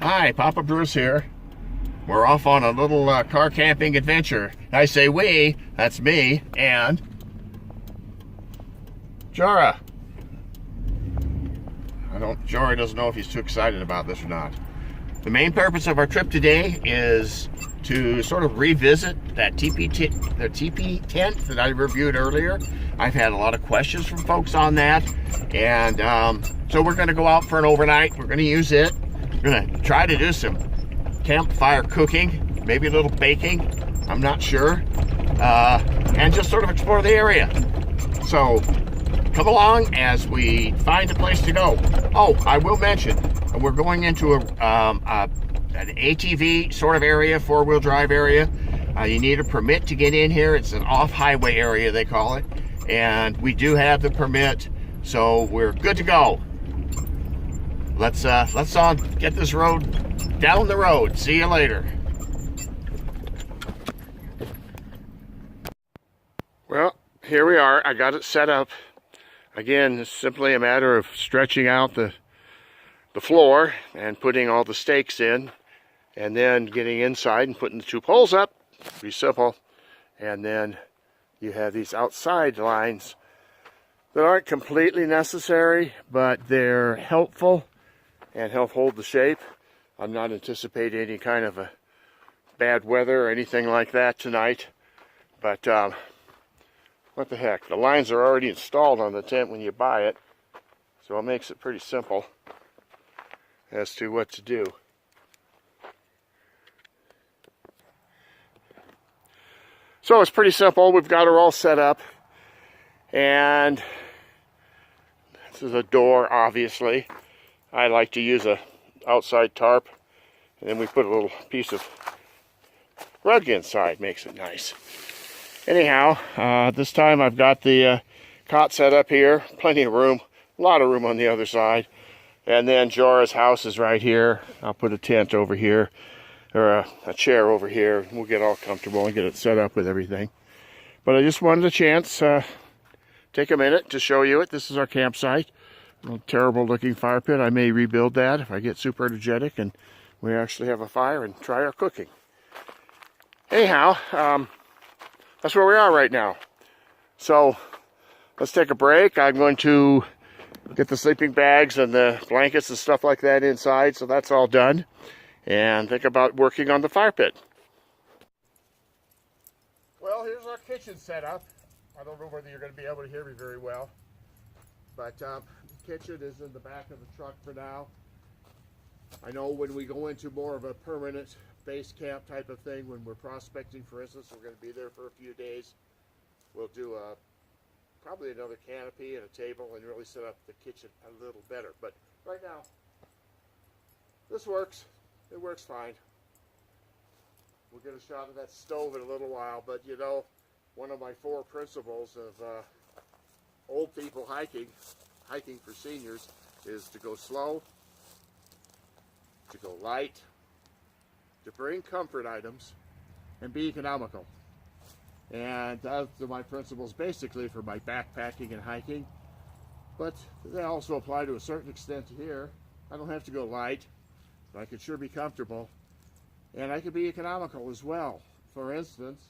Hi, Papa Bruce here. We're off on a little car camping adventure. I say we, that's me and Jorah. Jorah doesn't know if he's too excited about this or not. The main purpose of our trip today is to sort of revisit that teepee tent that I reviewed earlier. I've had a lot of questions from folks on that, and so we're going to go out for an overnight. We're going to use it. We're going to try to do some campfire cooking, maybe a little baking, I'm not sure, and just sort of explore the area. So come along as we find a place to go. Oh, I will mention, we're going into an ATV sort of area, four-wheel drive area. You need a permit to get in here. It's an off-highway area, they call it. And we do have the permit, so we're good to go. Let's all get this road down the road. See you later. Well, here we are. I got it set up. Again, it's simply a matter of stretching out the floor and putting all the stakes in, and then getting inside and putting the two poles up. Pretty simple. And then you have these outside lines that aren't completely necessary, but they're helpful and help hold the shape. I'm not anticipating any kind of a bad weather or anything like that tonight, but what the heck, the lines are already installed on the tent when you buy it, so it makes it pretty simple as to what to do. So it's pretty simple. We've got her all set up, and this is a door, obviously. I like to use a outside tarp, and then we put a little piece of rug inside, makes it nice. Anyhow, this time I've got the cot set up here, plenty of room, a lot of room on the other side, and then Jorah's house is right here. I'll put a tent over here, or a chair over here. We'll get all comfortable and get it set up with everything. But I just wanted a chance, take a minute to show you it. This is our campsite. A terrible looking fire pit. I may rebuild that if I get super energetic and we actually have a fire and try our cooking. Anyhow, that's where we are right now. So let's take a break. I'm going to get the sleeping bags and the blankets and stuff like that inside, so that's all done, and think about working on the fire pit. Well, here's our kitchen set up. I don't know whether you're going to be able to hear me very well, but the kitchen is in the back of the truck for now. I know when we go into more of a permanent base camp type of thing, when we're prospecting, for instance, we're going to be there for a few days, we'll do probably another canopy and a table and really set up the kitchen a little better. But right now, this works. It works fine. We'll get a shot of that stove in a little while, but you know, one of my 4 principles of old people hiking for seniors, is to go slow, to go light, to bring comfort items, and be economical. And those are my principles basically for my backpacking and hiking, but they also apply to a certain extent here. I don't have to go light, but I could sure be comfortable, and I could be economical as well. For instance,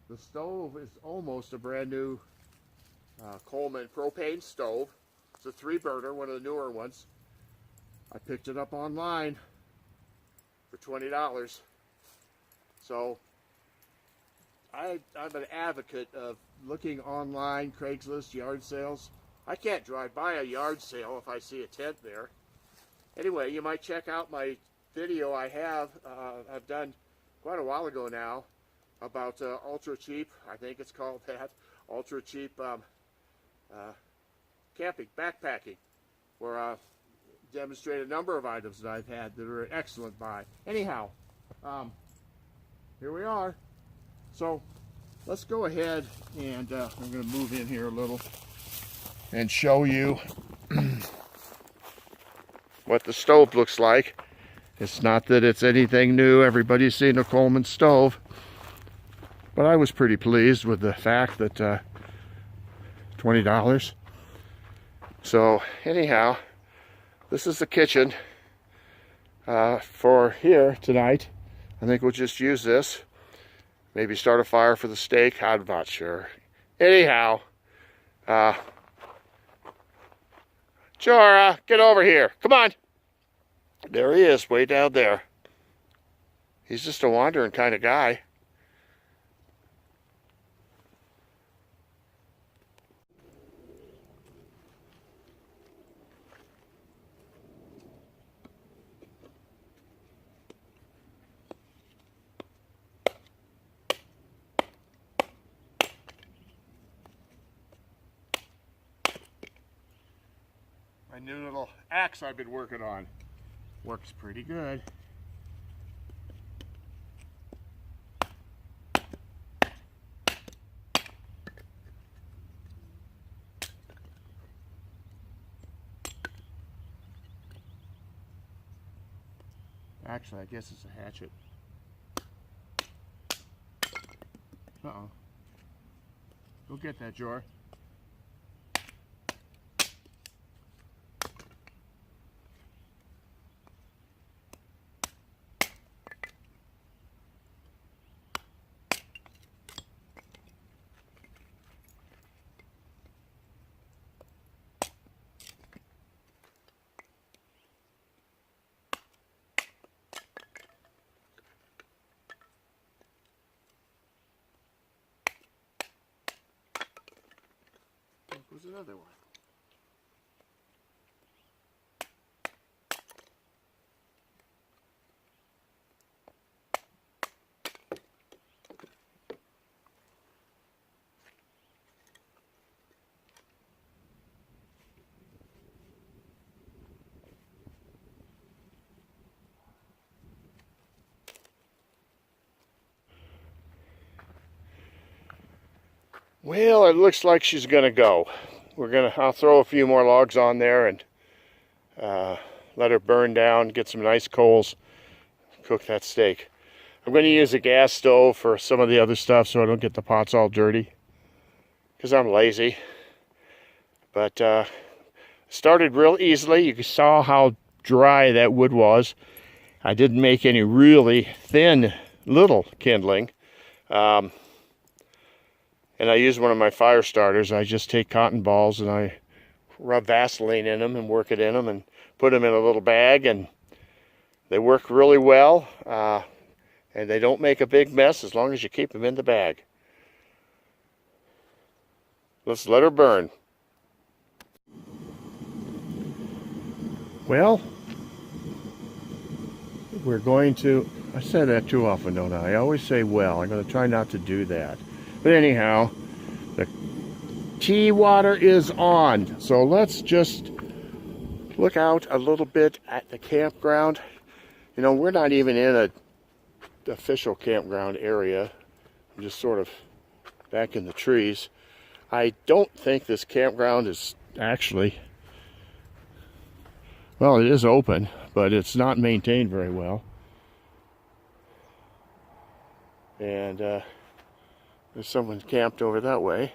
the stove is almost a brand new Coleman propane stove. It's a 3-burner, one of the newer ones. I picked it up online for $20. So I'm an advocate of looking online, Craigslist, yard sales. I can't drive by a yard sale if I see a tent there. Anyway, you might check out my video I've done quite a while ago now about ultra cheap, I think it's called that, ultra cheap camping, backpacking, where I demonstrate a number of items that I've had that are an excellent buy. Anyhow, here we are. So let's go ahead and I'm going to move in here a little and show you what the stove looks like. It's not that it's anything new. Everybody's seen a Coleman stove, but I was pretty pleased with the fact that $20. So anyhow, this is the kitchen. for here tonight. I think we'll just use this. Maybe start a fire for the steak. I'm not sure. Anyhow, Jorah, get over here. Come on. There he is, way down there. He's just a wandering kind of guy. My new little axe I've been working on works pretty good. Actually, I guess it's a hatchet. Uh-oh. Go get that, Jorah. There's another one. Well, it looks like she's gonna go. I'll throw a few more logs on there and let her burn down, get some nice coals, cook that steak. I'm going to use a gas stove for some of the other stuff so I don't get the pots all dirty, because I'm lazy. But started real easily. You saw how dry that wood was. I didn't make any really thin little kindling. And I use one of my fire starters. I just take cotton balls and I rub Vaseline in them and work it in them and put them in a little bag, and they work really well. And they don't make a big mess as long as you keep them in the bag. Let's let her burn. Well, we're going to, I said that too often, don't I? I always say well. I'm going to try not to do that. But anyhow, the tea water is on. So let's just look out a little bit at the campground. You know, we're not even in an official campground area. I'm just sort of back in the trees. I don't think this campground is actually, well, it is open, but it's not maintained very well. And there's someone camped over that way.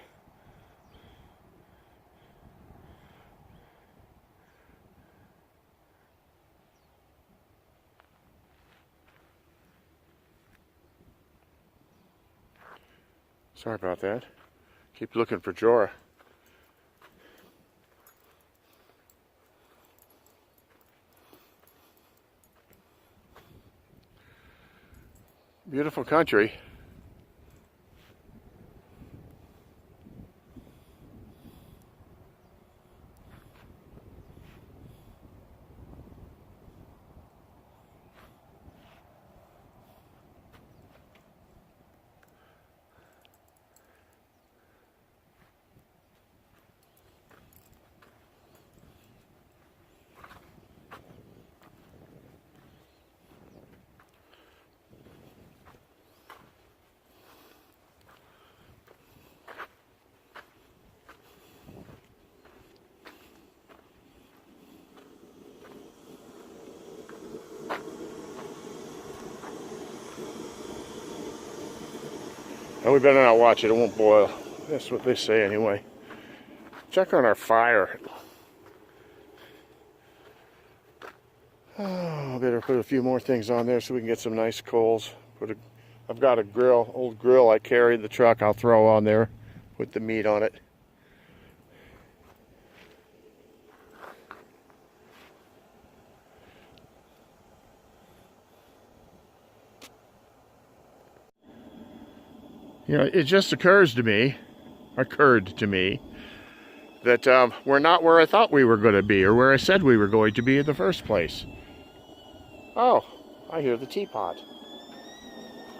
Sorry about that. Keep looking for Jorah. Beautiful country. And we better not watch it, it won't boil. That's what they say anyway. Check on our fire. Oh, I better put a few more things on there so we can get some nice coals. I've got a grill, old grill I carry in the truck. I'll throw on there, put the meat on it. You know, it just occurred to me that we're not where I thought we were going to be, or where I said we were going to be in the first place. Oh, I hear the teapot.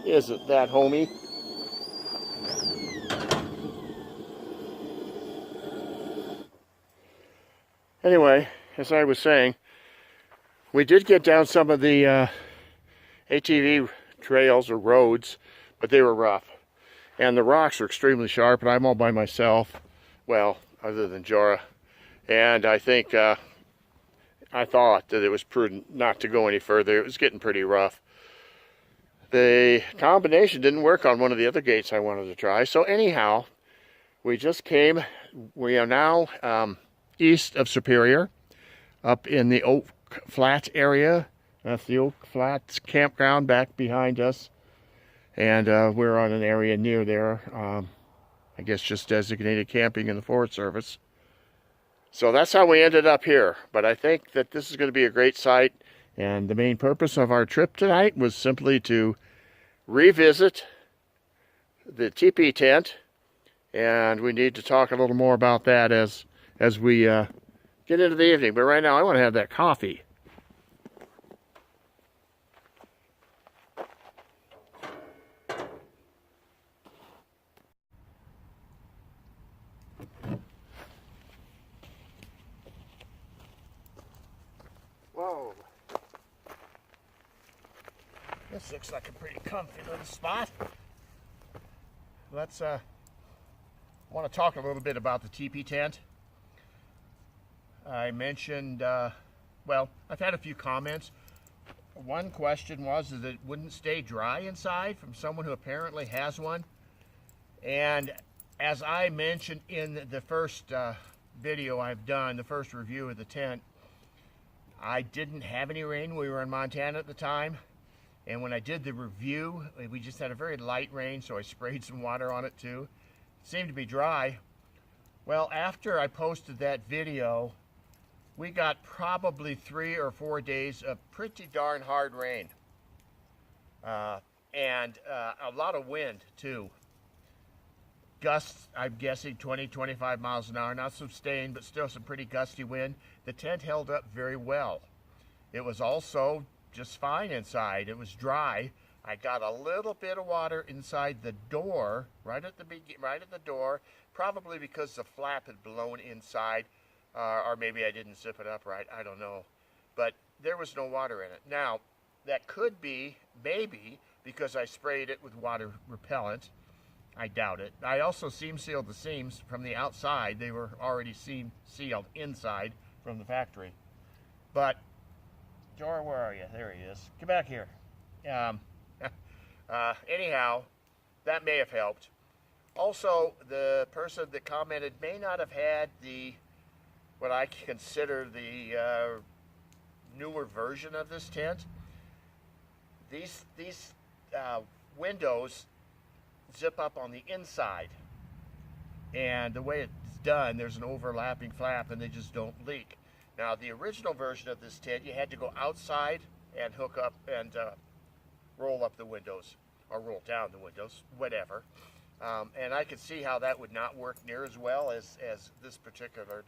Isn't that homey? Anyway, as I was saying, we did get down some of the ATV trails or roads, but they were rough. And the rocks are extremely sharp, and I'm all by myself. Well, other than Jorah. And I think, I thought that it was prudent not to go any further. It was getting pretty rough. The combination didn't work on one of the other gates I wanted to try. So anyhow, we are now east of Superior, up in the Oak Flat area. That's the Oak Flats campground back behind us. And we're on an area near there, I guess just designated camping in the Forest Service. So that's how we ended up here. But I think that this is going to be a great site. And the main purpose of our trip tonight was simply to revisit the teepee tent. And we need to talk a little more about that as we get into the evening. But right now I want to have that coffee. Whoa. This looks like a pretty comfy little spot. Let's I want to talk a little bit about the teepee tent. I mentioned, well, I've had a few comments. One question was that it wouldn't stay dry inside from someone who apparently has one. And as I mentioned in the first video I've done, the first review of the tent, I didn't have any rain. We were in Montana at the time. And when I did the review, we just had a very light rain, so I sprayed some water on it too. It seemed to be dry. Well, after I posted that video, we got probably 3 or 4 days of pretty darn hard rain. And a lot of wind too. Gusts, I'm guessing 20, 25 miles an hour, not sustained, but still some pretty gusty wind. The tent held up very well. It was also just fine inside. It was dry. I got a little bit of water inside the door, right at the door, probably because the flap had blown inside, or maybe I didn't zip it up right. I don't know. But there was no water in it. Now, that could be, maybe, because I sprayed it with water repellent. I doubt it. I also seam sealed the seams from the outside. They were already seam sealed inside from the factory. But, Jorah, where are you? There he is. Get back here. Anyhow, that may have helped. Also, the person that commented may not have had what I consider the newer version of this tent. These windows zip up on the inside, and the way it's done, there's an overlapping flap and they just don't leak. Now, the original version of this tent, you had to go outside and hook up and roll up the windows, or roll down the windows, whatever. And I could see how that would not work near as well as this particular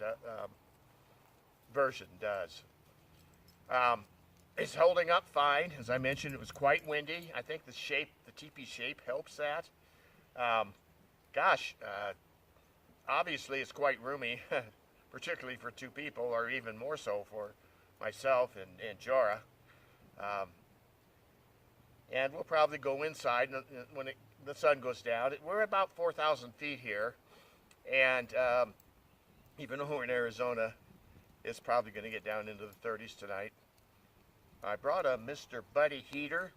version does. It's holding up fine. As I mentioned, it was quite windy. I think the teepee shape helps that. Obviously it's quite roomy, particularly for 2 people, or even more so for myself and Jorah. And we'll probably go inside when the sun goes down. We're about 4,000 feet here, and even though we're in Arizona, it's probably going to get down into the 30s tonight. I brought a Mr. Buddy heater,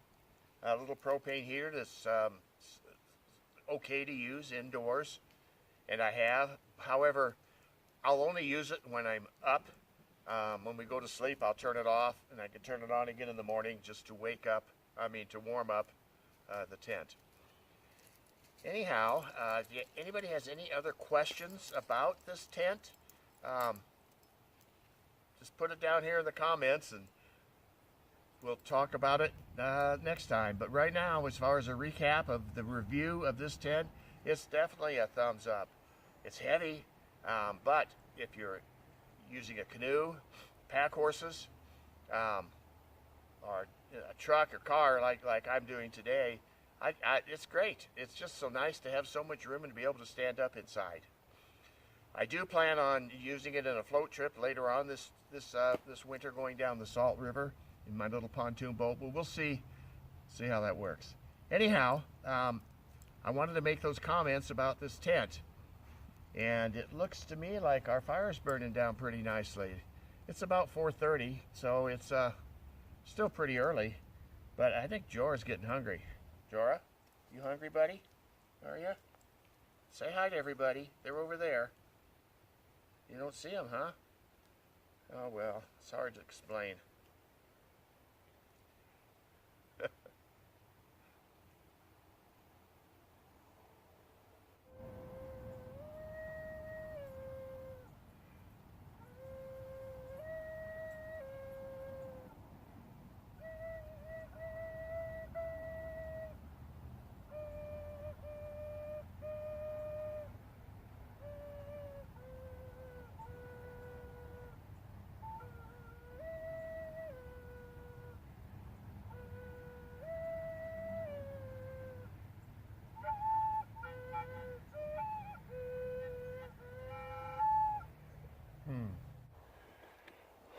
a little propane heater that's okay to use indoors, and I have. However, I'll only use it when I'm up When we go to sleep, I'll turn it off, and I can turn it on again in the morning just to to warm up the tent. Anyhow, if anybody has any other questions about this tent, just put it down here in the comments, and we'll talk about it next time. But right now, as far as a recap of the review of this tent, it's definitely a thumbs up. It's heavy, but if you're using a canoe, pack horses, or a truck or car like I'm doing today, it's great. It's just so nice to have so much room and to be able to stand up inside. I do plan on using it in a float trip later on this winter, going down the Salt River in my little pontoon boat, but we'll see how that works. Anyhow, I wanted to make those comments about this tent, and it looks to me like our fire's burning down pretty nicely. It's about 4:30, so it's still pretty early, but I think Jorah's getting hungry. Jorah, you hungry, buddy? Are you? Say hi to everybody. They're over there. You don't see them, huh? Oh well, it's hard to explain.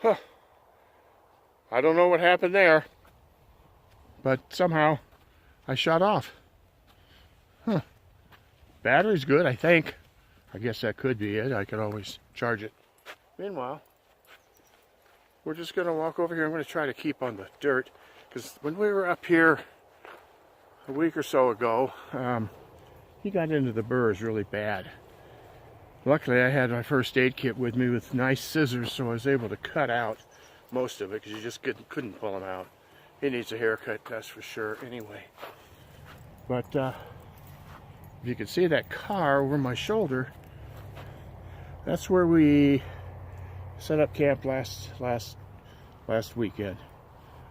Huh. I don't know what happened there, but somehow I shut off. Huh. Battery's good, I think. I guess that could be it. I could always charge it. Meanwhile, we're just going to walk over here. I'm going to try to keep on the dirt, because when we were up here a week or so ago, he got into the burrs really bad. Luckily, I had my first aid kit with me with nice scissors, so I was able to cut out most of it, because you just couldn't pull him out. He needs a haircut, that's for sure, anyway. But if you can see that car over my shoulder, that's where we set up camp last weekend.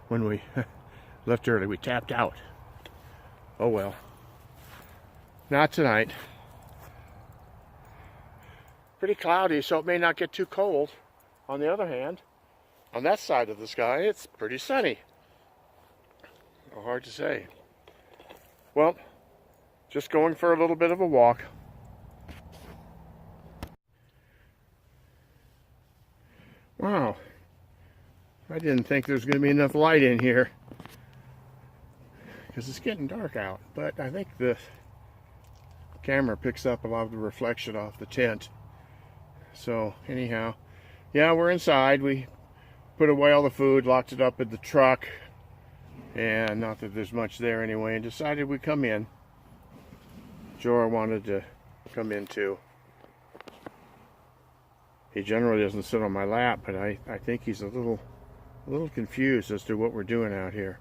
When we left early, we tapped out. Oh well. Not tonight. Pretty cloudy, so it may not get too cold. On the other hand, on that side of the sky, it's pretty sunny. Hard to say. Well, just going for a little bit of a walk. Wow. I didn't think there was going to be enough light in here, because it's getting dark out. But I think the camera picks up a lot of the reflection off the tent. So anyhow, yeah, we're inside. We put away all the food, locked it up in the truck, and not that there's much there anyway, and decided we'd come in. Jorah wanted to come in too. He generally doesn't sit on my lap, but I think he's a little confused as to what we're doing out here.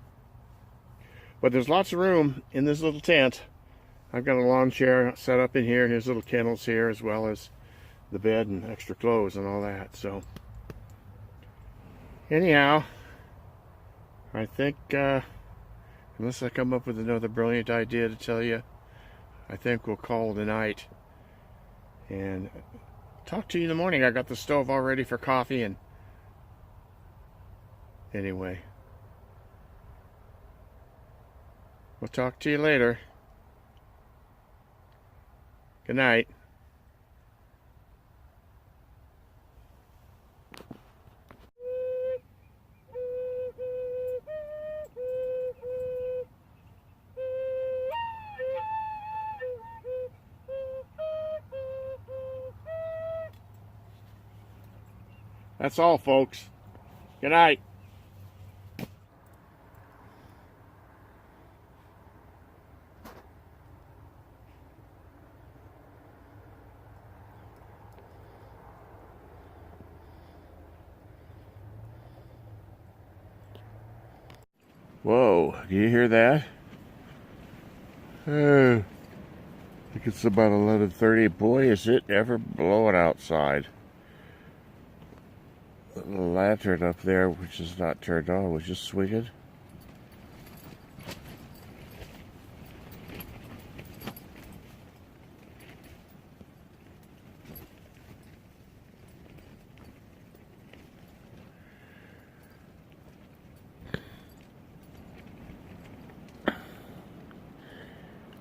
But there's lots of room in this little tent. I've got a lawn chair set up in here, and his little kennels here, as well as the bed and extra clothes and all that. So anyhow, I think unless I come up with another brilliant idea to tell you, I think we'll call it a night and talk to you in the morning. I got the stove all ready for coffee, and anyway, we'll talk to you later. Good night. That's all, folks. Good night. Whoa, do you hear that? I think it's about 11:30. Boy, is it ever blowing outside. The little lantern up there, which is not turned on, was just swinging.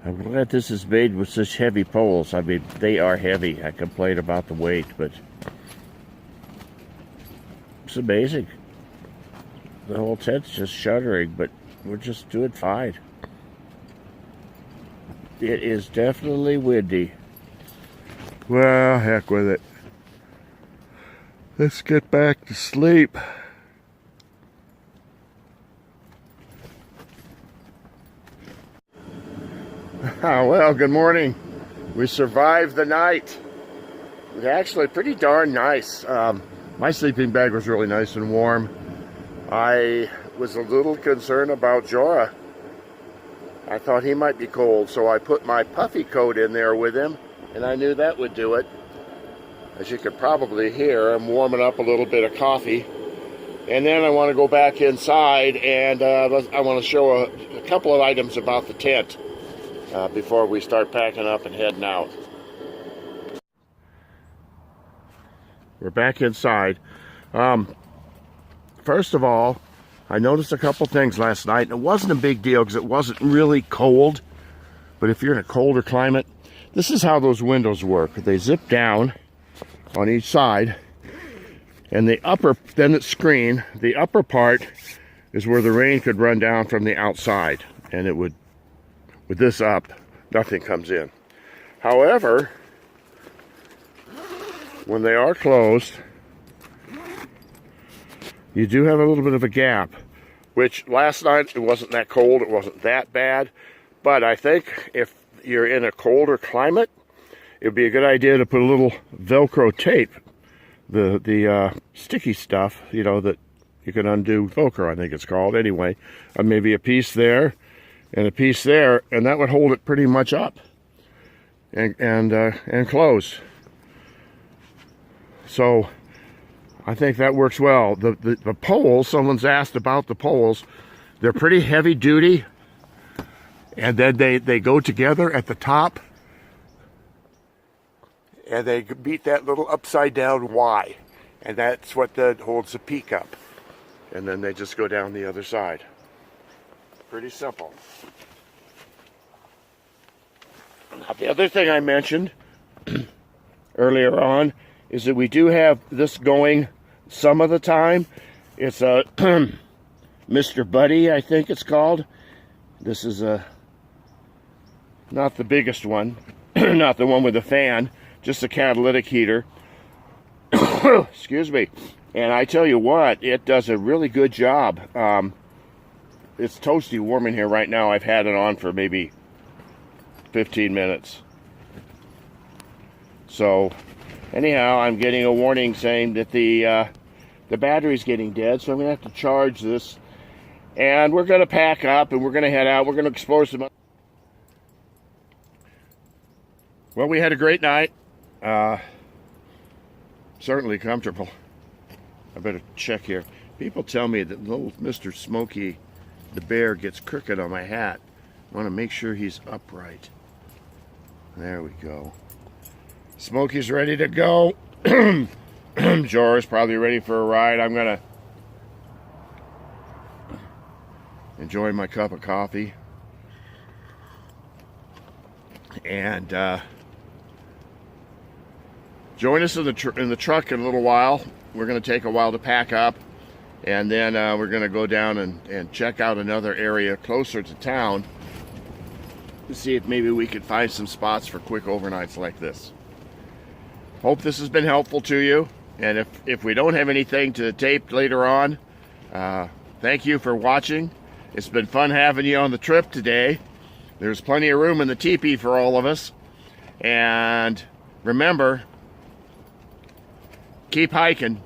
I'm glad this is made with such heavy poles. I mean, they are heavy. I complain about the weight, but it's amazing. The whole tent's just shuddering, but we're just doing fine. It is definitely windy. Well, heck with it. Let's get back to sleep. Well, good morning. We survived the night. It was actually pretty darn nice. My sleeping bag was really nice and warm. I was a little concerned about Jorah. I thought he might be cold, so I put my puffy coat in there with him, and I knew that would do it. As you could probably hear, I'm warming up a little bit of coffee. And then I want to go back inside, and I want to show a couple of items about the tent before we start packing up and heading out. We're back inside. First of all, I noticed a couple things last night, and it wasn't a big deal because it wasn't really cold. But if you're in a colder climate, this is how those windows work. They zip down on each side, and the upper, then it's screened. The upper part is where the rain could run down from the outside, and it would, with this up, nothing comes in. However, when they are closed, you do have a little bit of a gap, which last night it wasn't that cold, it wasn't that bad, but I think if you're in a colder climate, it would be a good idea to put a little Velcro tape, the sticky stuff, you know, that you can undo, Velcro I think it's called, anyway, maybe a piece there and a piece there, and that would hold it pretty much up and close. So I think that works well. The poles, someone's asked about the poles. They're pretty heavy duty, and then they go together at the top, and they beat that little upside down Y, and that's what holds the peak up. And then they just go down the other side. Pretty simple. Now, the other thing I mentioned earlier on is that we do have this going some of the time. It's a Mr. Buddy, I think it's called. This is not the biggest one, not the one with the fan, just a catalytic heater. Excuse me. And I tell you what, it does a really good job. It's toasty warm in here right now. I've had it on for maybe 15 minutes. So anyhow, I'm getting a warning saying that the battery's getting dead, so I'm going to have to charge this. And we're going to pack up and we're going to head out. We're going to explore some. Well, we had a great night. Certainly comfortable. I better check here. People tell me that little Mr. Smokey the bear gets crooked on my hat. I want to make sure he's upright. There we go. Smokey's ready to go. Jorah's probably ready for a ride. I'm going to enjoy my cup of coffee. And join us in the truck in a little while. We're going to take a while to pack up. And then we're going to go down and check out another area closer to town to see if maybe we could find some spots for quick overnights like this. Hope this has been helpful to you. And if we don't have anything to tape later on, thank you for watching. It's been fun having you on the trip today. There's plenty of room in the teepee for all of us. And remember, keep hiking.